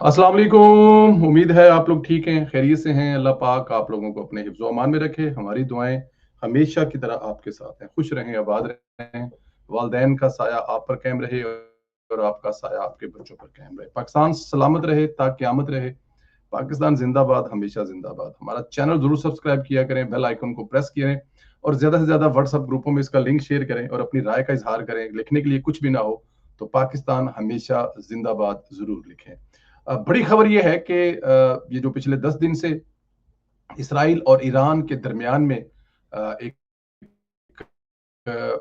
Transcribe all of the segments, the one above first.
अस्सलाम वालेकुम। उम्मीद है आप लोग ठीक हैं, खैरियत से हैं। अल्लाह पाक आप लोगों को अपने हिफ्ज़ व अमान में रखे। हमारी दुआएं हमेशा की तरह आपके साथ हैं। खुश रहें, आबाद रहें, वालिदैन का साया आप पर कायम रहे और आपका साया आपके बच्चों पर कायम रहे। पाकिस्तान सलामत रहे, ता क़यामत रहे। पाकिस्तान जिंदाबाद, हमेशा जिंदाबाद। हमारा चैनल जरूर सब्सक्राइब किया करें, बेल आइकन को प्रेस करें और ज्यादा से ज्यादा व्हाट्सएप ग्रुपों में इसका लिंक शेयर करें और अपनी राय का इजहार करें। लिखने के लिए कुछ भी ना हो तो पाकिस्तान हमेशा जिंदाबाद जरूर लिखें। बड़ी खबर यह है कि ये जो पिछले 10 दिन से इसराइल और ईरान के दरमियान में एक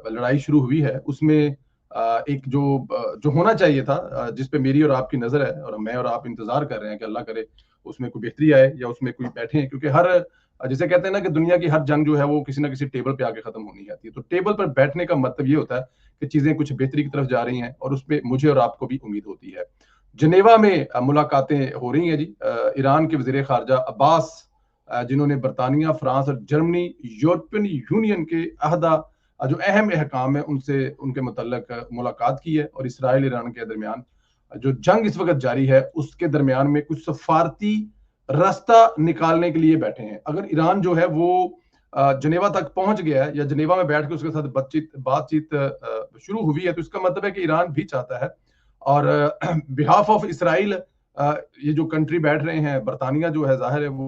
लड़ाई शुरू हुई है, उसमें एक जो होना चाहिए था, जिस पे मेरी और आपकी नजर है और मैं और आप इंतजार कर रहे हैं कि अल्लाह करे उसमें कोई बेहतरी आए या उसमें कोई बैठे, क्योंकि हर जैसे कहते हैं ना कि दुनिया की हर जंग जो है वो किसी ना किसी टेबल पे आके खत्म होनी आती है। तो टेबल पर बैठने का मतलब ये होता है कि चीजें कुछ बेहतरी की तरफ जा रही हैं और उसमें मुझे और आपको भी उम्मीद होती है। जनेवा में मुलाकातें हो रही हैं जी। ईरान के वजीर खारजा अब्बास, जिन्होंने बरतानिया, फ्रांस और जर्मनी, यूरोपियन यूनियन के अहदा जो अहम अहकाम है उनसे उनके मुतल्लक मुलाकात की है और इसराइल ईरान के दरमियान जो जंग इस वक्त जारी है उसके दरमियान में कुछ सफारती रास्ता निकालने के लिए बैठे हैं। अगर ईरान जो है वो जनेवा तक पहुंच गया है या जनेवा में बैठ के उसके साथ बातचीत बातचीत शुरू हुई है, तो इसका मतलब है कि ईरान भी चाहता है। और बिहाफ ऑफ इसराइल ये जो कंट्री बैठ रहे हैं, बरतानिया जो है, जाहिर है वो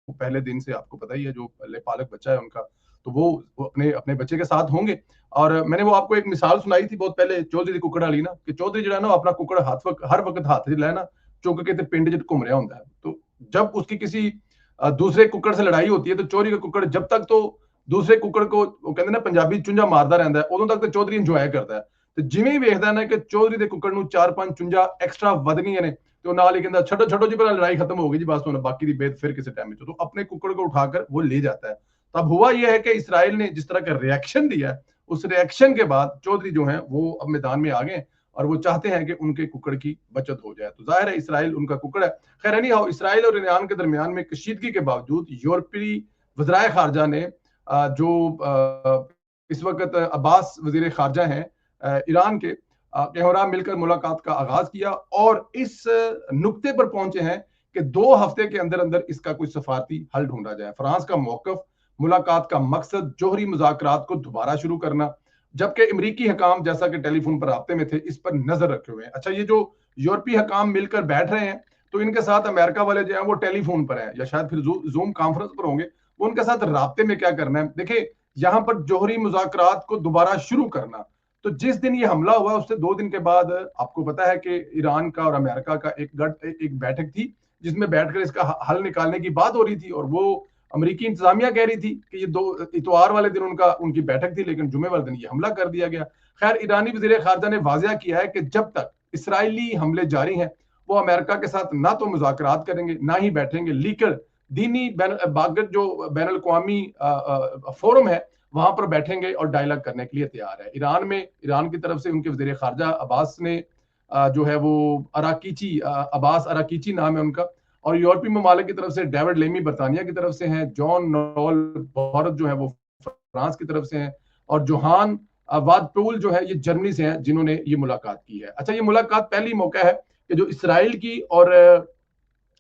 पहले दिन से आपको पता ही है, जो पालक बच्चा है उनका, तो वो अपने अपने बच्चे के साथ होंगे। और मैंने वो आपको एक मिसाल सुनाई थी बहुत पहले, चौधरी दी कुकड़ वाली ना, कि चौधरी जो है ना अपना कुकड़ हर वक्त हाथ च है ना चुक के पिंड च घूम रहा होता है। तो जब उसकी किसी दूसरे कुकड़ से लड़ाई होती है तो चौधरी का कुकड़ जब तक तो दूसरे कुकड़ को वो कहते ना पंजाबी चुंझा मारदा रहता है, उदों तक तो चौधरी इंजॉय करता है। ਤੇ ਜਿਵੇਂ ਹੀ ਵੇਖਦਾ ਨਾ ਕਿ ਚੌਧਰੀ ਦੇ ਕੁੱਕੜ ਨੂੰ 4-5 ਚੁੰਝਾਂ ਐਕਸਟਰਾ ਵਧ ਗਈਆਂ ਨੇ, ਤੇ ਉਹ ਨਾਲ ही कहता छो छो जी, पहला लड़ाई खत्म हो गई जी, बस बाकी की बेद फिर किसी टाइम में। तो अपने कुकड़ को उठाकर वो ले जाता है। तब हुआ यह है कि इसराइल ने जिस तरह का रिएक्शन दिया है, उस रिएक्शन के बाद चौधरी जो है वो अब मैदान में आ गए और वो चाहते हैं कि उनके कुकड़ की बचत हो जाए। तो जाहिर है इसराइल उनका कुकड़ है। खैर नहीं हो, इसराइल और ईरान के दरमियान में कशीदगी के बावजूद यूरोपीय वज़राए खारजा ने जो इस वक्त अब्बास वजीर खारजा हैं ईरान के, के हमरा मिलकर मुलाकात का आगाज किया और इस नुक्ते पर पहुंचे हैं कि 2 हफ्ते के अंदर अंदर इसका कोई सफारती हल ढूंढा जाए। फ्रांस का मौकफ, मुलाकात का मकसद जोहरी मुज़ाकरात को दोबारा शुरू करना, जबकि अमरीकी हकाम जैसा कि टेलीफोन पर राब्ते में थे इस पर नजर रखे हुए हैं। अच्छा, ये जो यूरोपीय हकाम मिलकर बैठ रहे हैं, तो इनके साथ अमेरिका वाले जो हैं वो टेलीफोन पर हैं या शायद फिर जूम कॉन्फ्रेंस पर होंगे। वो उनके साथ राब्ते में क्या करना है, देखिए यहां पर जोहरी मुज़ाकरात को दोबारा शुरू करना। तो जिस दिन ये हमला हुआ उससे 2 दिन के बाद आपको पता है कि ईरान का और अमेरिका का एक बैठक थी जिसमें बैठकर इसका हल निकालने की बात हो रही थी। और वो अमेरिकी इंतजामिया कह रही थी कि ये 2 इतवार वाले दिन उनकी बैठक थी, लेकिन जुमे वाले दिन ये हमला कर दिया गया। खैर, ईरानी वजीर खारजा ने वाजिया किया है कि जब तक इसराइली हमले जारी हैं वो अमेरिका के साथ ना तो मुज़ाकरात करेंगे ना ही बैठेंगे, लेकिन दीनी बागत जो बैन अल-अक़वामी फोरम है वहां पर बैठेंगे और डायलॉग करने के लिए तैयार है। ईरान की तरफ से उनके वजीर खारजा अब्बास ने जो है वो अब्बास अराकीची नाम है उनका, और यूरोपीय ममालिक की तरफ से डेविड लेमी बरतानिया की तरफ से हैं, जॉन नॉल बॉरत जो है वो फ्रांस की तरफ से हैं, और जोहान वादपूल जो है ये जर्मनी से हैं जिन्होंने ये मुलाकात की है। अच्छा, ये मुलाकात पहली मौका है कि जो इसराइल की और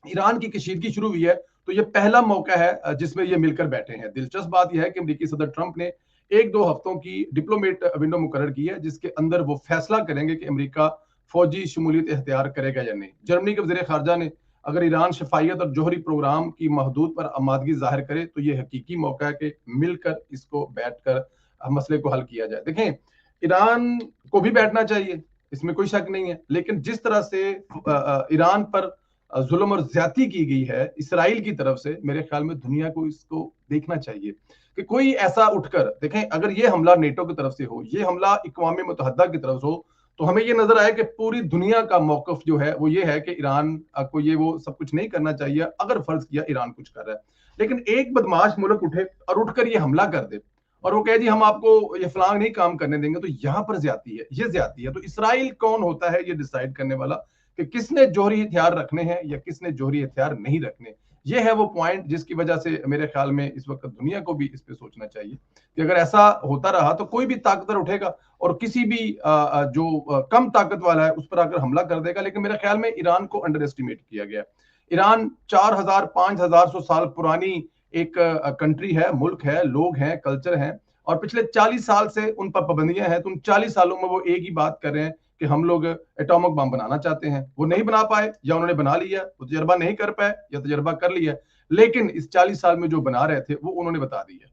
ईरान की कशीदगी शुरू हुई है, तो ये पहला मौका है जिसमें ये मिलकर बैठे हैं। दिलचस्प बात यह है कि अमेरिकी सदर ट्रंप ने 1-2 हफ्तों की डिप्लोमेट विंडो मुकर्रर की है जिसके अंदर वो फैसला करेंगे कि अमेरिका फौजी शमूलियत इख्तियार करेगा या नहीं। जर्मनी के वजीर खारजा ने अगर ईरान शफायत और जोहरी प्रोग्राम की महदूद पर आमादगी जाहिर करे तो ये हकीकी मौका है कि मिलकर इसको बैठकर मसले को हल किया जाए। देखें, ईरान को भी बैठना चाहिए, इसमें कोई शक नहीं है, लेकिन जिस तरह से ईरान पर जुल्म और ज्यादती की गई है इसराइल की तरफ से, मेरे ख्याल में दुनिया को इसको देखना चाहिए कि कोई ऐसा उठकर देखें। अगर ये हमला नेटो की तरफ से हो, ये हमला अक़वाम मुत्तहिदा की तरफ से हो, तो हमें ये नजर आए कि पूरी दुनिया का मौकफ जो है वो ये है कि ईरान को ये वो सब कुछ नहीं करना चाहिए अगर फर्ज किया ईरान कुछ कर रहा है। लेकिन एक बदमाश मुल्क उठे और उठकर ये हमला कर दे और वो कहे जी हम आपको ये फलांग नहीं काम करने देंगे, तो यहां पर ज्यादती है, ये ज्यादती है। तो इसराइल कौन होता है ये डिसाइड करने वाला कि किसने जोहरी हथियार रखने हैं या किसने जोहरी हथियार नहीं रखने। ये है वो पॉइंट जिसकी वजह से मेरे ख्याल में इस वक्त दुनिया को भी इस पे सोचना चाहिए कि अगर ऐसा होता रहा तो कोई भी ताकतवर उठेगा और किसी भी जो कम ताकत वाला है उस पर आकर हमला कर देगा। लेकिन मेरे ख्याल में ईरान को अंडर एस्टिमेट किया गया। ईरान 4000 5000 साल पुरानी एक कंट्री है, मुल्क है, लोग हैं, कल्चर है, और पिछले 40 साल से उन पर पाबंदियां हैं। तो उन 40 सालों में वो एक ही बात कर रहे हैं कि हम लोग एटॉमिक बम बनाना चाहते हैं। वो नहीं बना पाए, या उन्होंने बना लिया, वो तजर्बा नहीं कर पाए, या तजर्बा कर लिया, लेकिन इस 40 साल में जो बना रहे थे वो उन्होंने बता दिया।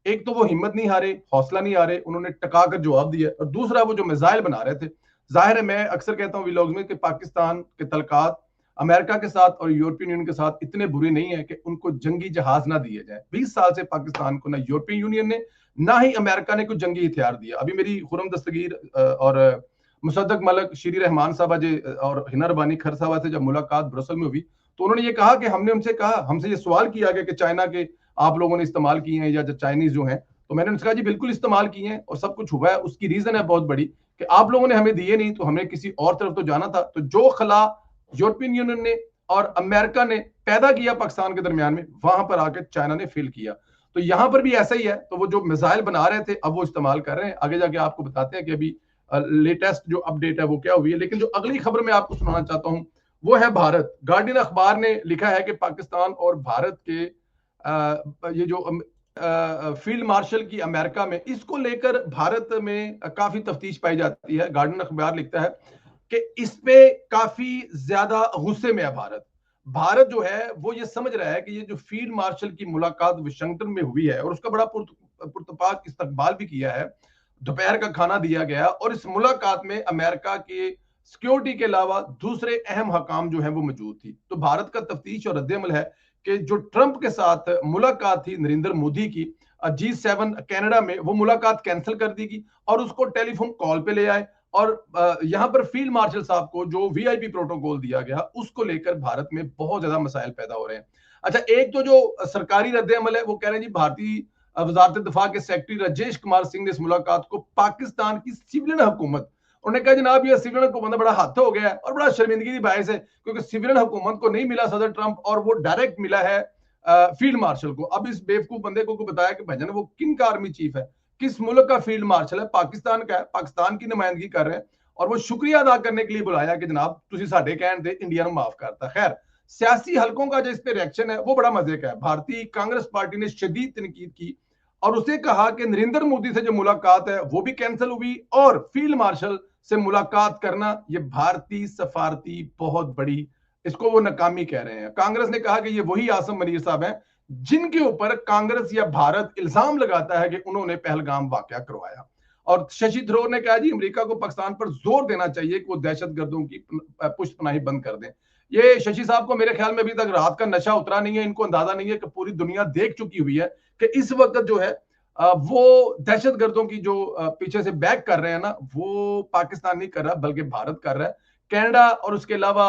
एक तो वो हिम्मत नहीं हारे, हौसला नहीं हारे, उन्होंने टका कर जवाब दिया। और दूसरा वो जो मिसाइल बना रहे थे, जाहिर है मैं अक्सर कहता हूँ व्लॉग्स में कि पाकिस्तान के तलकात अमेरिका के साथ और यूरोपियन यूनियन के साथ इतने बुरे नहीं है कि उनको जंगी जहाज ना दिए जाए। 20 साल से पाकिस्तान को ना यूरोपियन यूनियन ने ना ही अमेरिका ने कुछ जंगी हथियार दिया। अभी मेरी खुरम दस्तगीर और मुसद्दक मलक, शीरी रहमान साहब और हिना रबानी खर साहब से जब मुलाकात ब्रसल में हुई तो उन्होंने ये कहा कि हमसे ये सवाल किया गया कि चाइना के आप लोगों ने इस्तेमाल किए हैं या जो चाइनीज जो हैं, तो मैंने उनसे कहा जी बिल्कुल इस्तेमाल किए हैं और सब कुछ हुआ है। उसकी रीजन है बहुत बड़ी कि आप लोगों ने हमें दिए नहीं, तो हमें किसी और तरफ तो जाना था। तो जो खला यूरोपियन यूनियन ने और अमेरिका ने पैदा किया पाकिस्तान के दरमियान में, वहां पर आके चाइना ने फेल किया। तो यहां पर भी ऐसा ही है। तो वो जो मिसाइल बना रहे थे अब वो इस्तेमाल कर रहे हैं। आगे जाके आपको बताते हैं कि अभी लेटेस्ट जो अपडेट है वो क्या हुई है। लेकिन जो अगली खबर मैं आपको सुनाना चाहता हूं वो है भारत। गार्डियन अखबार ने लिखा है कि पाकिस्तान और भारत के ये जो फील्ड मार्शल की अमेरिका में, इसको लेकर भारत में काफी तफ्तीश पाई जाती है। गार्डियन अखबार लिखता है कि इस पे काफी ज्यादा गुस्से में है भारत। भारत जो है वो ये समझ रहा है कि ये जो फील्ड मार्शल की मुलाकात वाशिंगटन में हुई है और उसका बड़ा पुरतपाक इस्तकबाल भी किया है, दोपहर का खाना दिया गया, और इस मुलाकात में अमेरिका के सिक्योरिटी के अलावा दूसरे अहम हकाम जो है वो मौजूद थी। तो भारत का तफ्तीश और रद्द-ए-अमल है कि जो ट्रंप के साथ मुलाकात थी नरेंद्र मोदी की G7 कनाडा में, वो मुलाकात कैंसिल कर दी गई और उसको टेलीफोन कॉल पे ले आए। और यहां पर फील्ड मार्शल साहब को जो वीआईपी प्रोटोकॉल दिया गया उसको लेकर भारत में बहुत ज्यादा मसाइल पैदा हो रहे हैं। अच्छा, एक तो जो सरकारी रद्द-ए-अमल है वो कह रहे हैं जी भारतीय वजारत दिफा के सेक्रेटरी राजेश कुमार सिंह ने इस मुलाकात को पाकिस्तान की सिविलियन हुकूमत, उन्होंने कहा जनाब ये सिविलियन हुकूमत बड़ा हाथ हो गया है और बड़ा शर्मिंदगी की बायस है, क्योंकि सिविलियन हुकूमत को नहीं मिला सदर ट्रंप और वो डायरेक्ट मिला है फील्ड मार्शल को। अब इस बेवकूफ बंदे को बताया कि भजन वो किन का आर्मी चीफ है, किस मुल्क का फील्ड मार्शल है, पाकिस्तान का है, पाकिस्तान की नुमाइंदगी कर रहे हैं और वो शुक्रिया अदा करने के लिए बुलाया कि जनाब तुसी साडे कहण दे इंडिया ਨੂੰ माफ करता। खैर, सियासी हलकों का जो इस पे रिएक्शन है वो बड़ा मजे का है। भारतीय कांग्रेस पार्टी ने शदीद तनकीद की और उसे कहा कि नरेंद्र मोदी से जो मुलाकात है वो भी कैंसिल हुई और फील्ड मार्शल से मुलाकात करना ये भारतीय सफारती बहुत बड़ी, इसको वो नाकामी कह रहे हैं। कांग्रेस ने कहा कि ये वही आसम मनीर साहब हैं जिनके ऊपर कांग्रेस या भारत इल्जाम लगाता है कि उन्होंने पहलगाम वाकया करवाया। और शशि थरूर ने कहा जी अमेरिका को पाकिस्तान पर जोर देना चाहिए कि वो दहशतगर्दों की पुष्टपनाही बंद कर दें। ये शशि साहब को मेरे ख्याल में अभी तक रात का नशा उतरा नहीं है। इनको अंदाजा नहीं है कि पूरी दुनिया देख चुकी हुई है कि इस वक्त जो है वो दहशतगर्दों की जो पीछे से बैक कर रहे हैं ना, वो पाकिस्तान नहीं कर रहा बल्कि भारत कर रहा है। कनाडा और उसके अलावा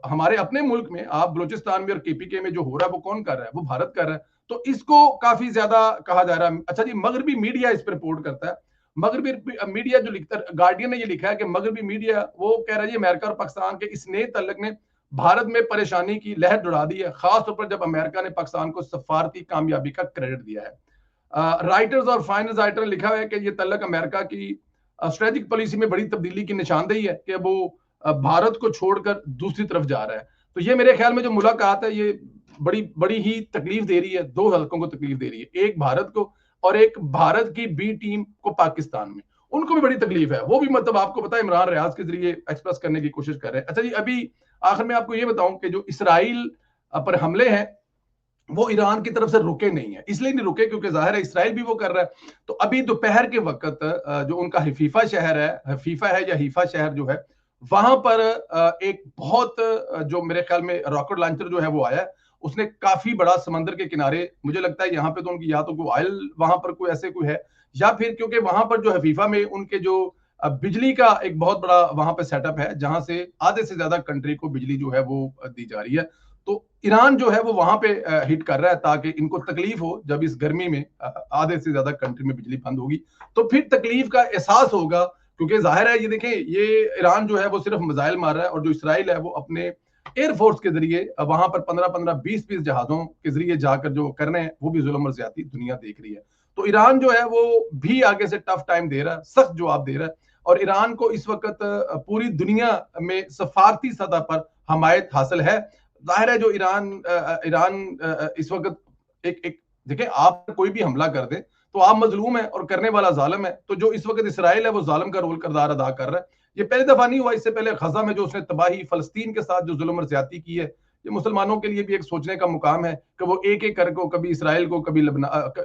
हमारे अपने मुल्क में, आप बलूचिस्तान में और केपीके में जो हो रहा है वो कौन कर रहा है? वो भारत कर रहा है। तो इसको काफी ज्यादा कहा जा रहा है। अच्छा जी, मगरबी मीडिया इस पर रिपोर्ट करता है। मगरबी मीडिया जो लिखता है, गार्डियन ने ये लिखा है कि मगरबी मीडिया वो कह रहा है अमेरिका और पाकिस्तान के इस नए तल्लक ने भारत में परेशानी की लहर दौड़ा दी है, खासतौर पर जब अमेरिका ने पाकिस्तान को सफारती कामयाबी का क्रेडिट दिया है। राइटर्स और फाइनेंस राइटर ने लिखा है कि ये तल्लक अमेरिका की स्ट्रेटेजिक पॉलिसी में बड़ी तब्दीली की निशानदेही है कि वो भारत को छोड़कर दूसरी तरफ जा रहा है। तो ये मेरे ख्याल में जो मुलाकात है ये बड़ी बड़ी ही तकलीफ दे रही है, दो हलकों को तकलीफ दे रही है, एक भारत को और एक भारत की बी टीम को पाकिस्तान में, उनको भी बड़ी तकलीफ है। वो भी मतलब आपको पता है इमरान रियाज के जरिए एक्सप्रेस करने की कोशिश कर रहे हैं। अच्छा जी, अभी आखिर में आपको ये बताऊं कि जो इसराइल पर हमले हैं वो ईरान की तरफ से रुके नहीं है। इसलिए नहीं रुके क्योंकि जाहिर है इसराइल भी वो कर रहा है। तो अभी दोपहर के वक्त जो उनका हफीफा शहर है, हफीफा है या हीफा शहर जो है, वहां पर एक बहुत जो मेरे ख्याल में रॉकेट लॉन्चर जो है वो आया है। उसने काफी बड़ा समंदर के किनारे, मुझे लगता है यहाँ पे तो उनकी या तो कोई ऑयल वहां पर कोई ऐसे कोई है, या फिर क्योंकि वहां पर जो हफीफा में उनके जो बिजली का एक बहुत बड़ा वहां पे सेटअप है जहां से आधे से ज्यादा कंट्री को बिजली जो है वो दी जा रही है। तो ईरान जो है वो वहां पे हिट कर रहा है ताकि इनको तकलीफ हो जब इस गर्मी में आधे से ज्यादा कंट्री में बिजली बंद होगी तो फिर तकलीफ का एहसास होगा। क्योंकि जाहिर है ये देखें, ये ईरान जो है वो सिर्फ मिसाइल मार रहा है और जो इसराइल है वो अपने एयरफोर्स के जरिए वहां पर 15-15, 20-20 जहाजों के जरिए जाकर जो कर रहे हैं, वो भी जुल्म और ज्यादती दुनिया देख रही है। तो ईरान जो है वो भी आगे से टफ टाइम दे रहा है, सख्त जवाब दे रहा है, और ईरान को इस वक्त पूरी दुनिया में सफारती सतह पर हमायत हासिल है। जाहिर है जो ईरान इस वक्त एक एक देखिए, आप कोई भी हमला कर दे तो आप मजलूम है और करने वाला जालिम है। तो जो इस वक्त इसराइल है वो जालिम का रोल किरदार अदा कर रहा है। ये पहली दफा नहीं हुआ, इससे पहले गजा में जो उसने तबाही, फलस्तीन के साथ जो जुल्म और ज्यादती की है, ये मुसलमानों के लिए भी एक सोचने का मुकाम है कि वो एक एक करके, कभी इसराइल को, कभी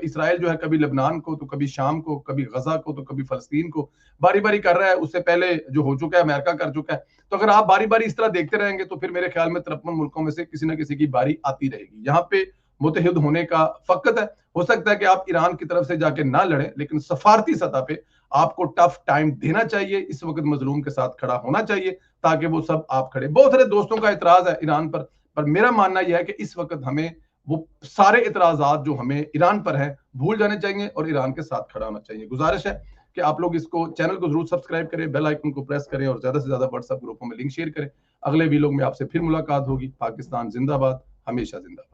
इसराइल जो है कभी लेबनान को, तो कभी शाम को, कभी गजा को, तो कभी फलस्तीन को बारी बारी कर रहा है। उससे पहले जो हो चुका है अमेरिका कर चुका है। तो अगर आप बारी बारी इस तरह देखते रहेंगे तो फिर मेरे ख्याल में 53 मुल्कों में से किसी न किसी की बारी आती रहेगी। यहाँ पे मुतहिद होने का फकत है। हो सकता है कि आप ईरान की तरफ से जाके ना लड़ें, लेकिन सफारती सतह पे आपको टफ टाइम देना चाहिए, इस वक्त मजलूम के साथ खड़ा होना चाहिए, ताकि वो सब आप खड़े। बहुत सारे दोस्तों का इतराज है ईरान पर मेरा मानना यह है कि इस वक्त हमें वो सारे इतराजात जो हमें ईरान पर हैं भूल जाने चाहिए और ईरान के साथ खड़ा होना चाहिए। गुजारिश है कि आप लोग इसको, चैनल को जरूर सब्सक्राइब करें, बेल आइकन को प्रेस करें और ज्यादा से ज्यादा व्हाट्सएप ग्रुपों में लिंक शेयर करें। अगले वीडियो में आपसे फिर मुलाकात होगी। पाकिस्तान जिंदाबाद, हमेशा जिंदाबाद।